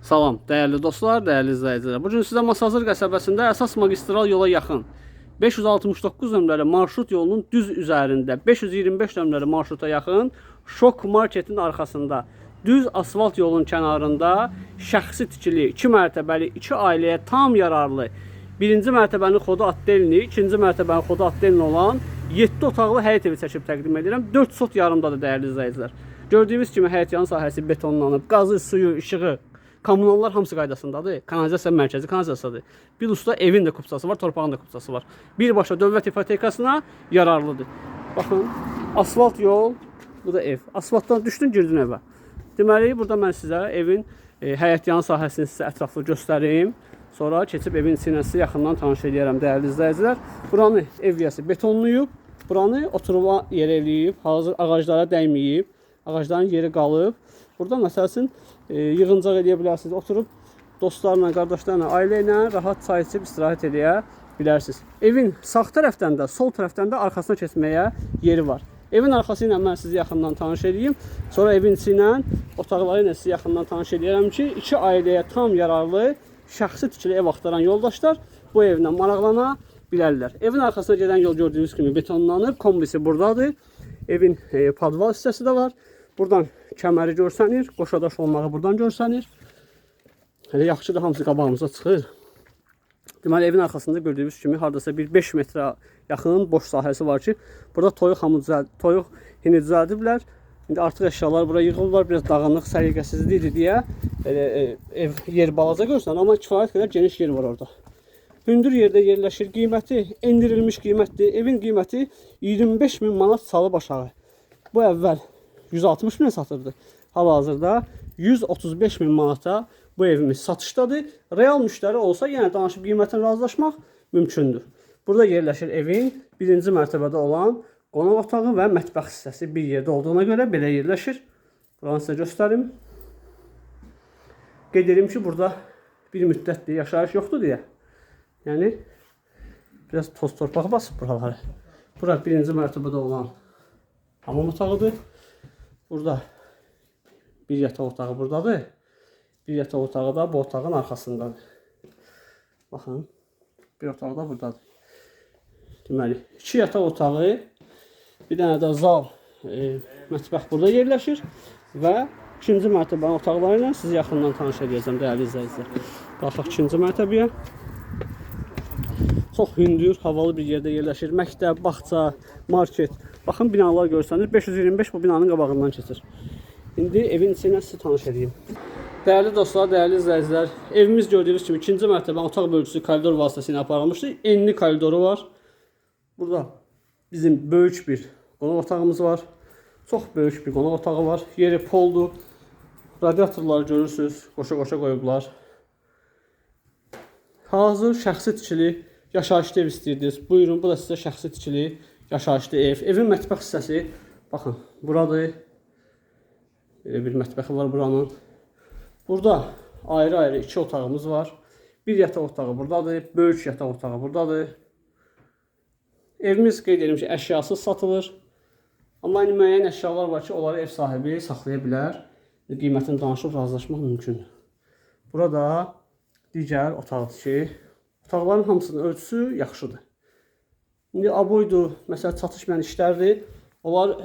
Salam, dəyərli dostlar, dəyərli izləyicilər. Bugün sizə Masazır qəsəbəsində əsas magistral yola yaxın 569 nömrəli marşrut yolunun düz üzərində 525 nömrəli marşruta yaxın Şok marketin arxasında düz asfalt yolun kənarında şəxsi tikili 2 mərtəbəli 2 ailəyə tam yararlı birinci mərtəbənin xodu atdelini, ikinci mərtəbənin xodu atdelini olan 7 otaqlı həyət evi çəkib təqdim edirəm. 4 sot yarımdadır dəyərli izləyicilər. Gördüyünüz kimi həyət yanı sahəsi betonlanıb, qazı, suyu, işığı, kommunallar hamısı qaydasındadır. Kanalizasiya mərkəzi kanalizasiyadır. Bir usta evin də kupçası var, torpağın da kupçası var. Birbaşa dövlət ipotekasına yararlıdır. Baxın, asfalt yol, bu da ev. Asfaltdan düşdün, girdin evə. Deməli, burada mən sizə evin həyət yanı sahəsini sizə ətraflı göstərim. Sonra keçib evin içinə sizə yaxından tanış edərəm dəyərli izləyicilər. Buranı ev yiyəsi betonlayıb, buranı oturma yeri eləyib, hazır ağaclara dəyməyib, ağacların yeri qalıb. Burada məsəl üçün yığıncaq edə bilərsiniz. Oturub dostlarla, qardaşlarla, ailə ilə rahat çay içib istirahət edə bilərsiniz. Evin sağ tərəfdən də, sol tərəfdən də arxasına keçməyə yeri var. Evin arxası ilə mən sizi yaxından tanış edeyim. Sonra evin içi ilə, otaqları ilə sizi yaxından tanış edərəm ki, 2 ailəyə tam yararlı şəxsi tikili ev axtaran yoldaşlar bu evlə maraqlana bilərlər. Evin arxasına gedən yol gördüyünüz kimi betonlanıb, kombisi buradadır. Evin padval hissəsi də var. Buradan kəməri görsənir, qoşadaş olmağı buradan görsənir. Hələ yaxşı da hamısı qabağımıza çıxır. Deməli, evin arxasında gördüyünüz kimi hardasa bir 5 metrə yaxın boş sahəsi var ki, burada toyuq hini düzəldiblər. İndi artıq əşyalar bura yığılırlar, biraz dağınıq, səliqəsizlikdir deyə ev yer balaca görsən, amma kifayət qədər geniş yer var orada. Hündür yerdə yerləşir, qiyməti endirilmiş qiymətdir. Evin qiyməti 25.000 manat salıb aşağı. Bu əvvəl 160 min satırdı. Hal-hazırda 135.000 manata bu evimiz satışdadır. Real müştəri olsa yenə danışıb qiymətini razılaşmaq mümkündür. Burada yerləşir evin birinci mərtəbədə olan qonaq otağı və mətbəx hissəsi bir yerdə olduğuna görə belə yerləşir. Buranı sizə göstərim. Qeyd edim ki, burada bir müddətdir yaşayış yoxdur deyə. Yəni, biraz toz torpaq basıb buraları. Bura birinci mərtəbədə olan hamam otağıdır. Burada bir yataq otağı buradadır. Bir yataq otağı da bu otağın arxasındadır. Baxın, bir otaq da buradadır. Deməli, 2 yataq otağı, bir dənə də zal, mətbəx burada yerləşir və ikinci mərtəbənin otaqları ilə sizi yaxından tanış edəcəm dəyərli izləyicilər. Qalxaq ikinci mərtəbəyə. Çox hündür, havalı bir yerdə yerləşir. Məktəb, bağça, market. Baxın, binalar görsənir. 525 bu binanın qabağından keçir. İndi evin içinə sizi tanış edeyim. Dəyərli dostlar, dəyərli izləyicilər, evimiz gördüyünüz kimi ikinci mərtəbənin otaq bölgüsü koridor vasitəsilə aparılmışdır. Enli koridoru var. Burada bizim böyük bir qonaq otağımız var. Çox böyük bir qonaq otağı var. Yeri poldur. Radiatorları görürsünüz. Qoşa-qoşa qoyublar. Hazır şəxsi tikili yaşayışlı ev istəyirdiniz. Buyurun, bu da sizə şəxsi tikili yaşayışlı ev. Evin mətbəx hissəsi, baxın, buradır. Belə bir mətbəxi var buranın. Burada ayrı-ayrı 2 otağımız var. Bir yataq otağı buradadır. Böyük yataq otağı buradadır. Evimiz qeyd edim ki, əşyasız satılır. Amma müəyyən əşyalar var ki, onları ev sahibi saxlaya bilər. Qiymətini danışıb razılaşmaq mümkündür. Burada digər otaqdır ki, otaqların hamısının ölçüsü yaxşıdır. İndi aboydur, məsələn, çatışmayan işlərdir. Onlar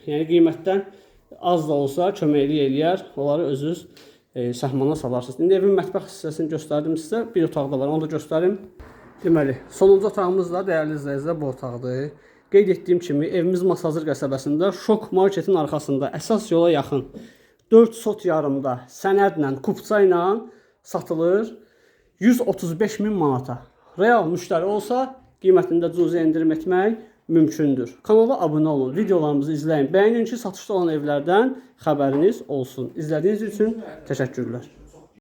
yəni qiymətdən az da olsa köməklik eləyər. Onları özünüz səhmana salarsınız. İndi evin mətbəx hissəsini göstərdim sizə. Bir otaq da var, onu da göstərim. Deməli, sonuncu otağımız da dəyərli izləyicilər bu otaqdır. Qeyd etdiyim kimi evimiz Masazır qəsəbəsində Şok marketin arxasında əsas yola yaxın 4 sot yarımda sənədlə, kupça ilə satılır 135.000 manata. Real müştəri olsa qiymətində cüzi endirim etmək mümkündür. Kanala abunə olun, videolarımızı izləyin. Bəyənin ki, satışda olan evlərdən xəbəriniz olsun. İzlədiyiniz üçün təşəkkürlər.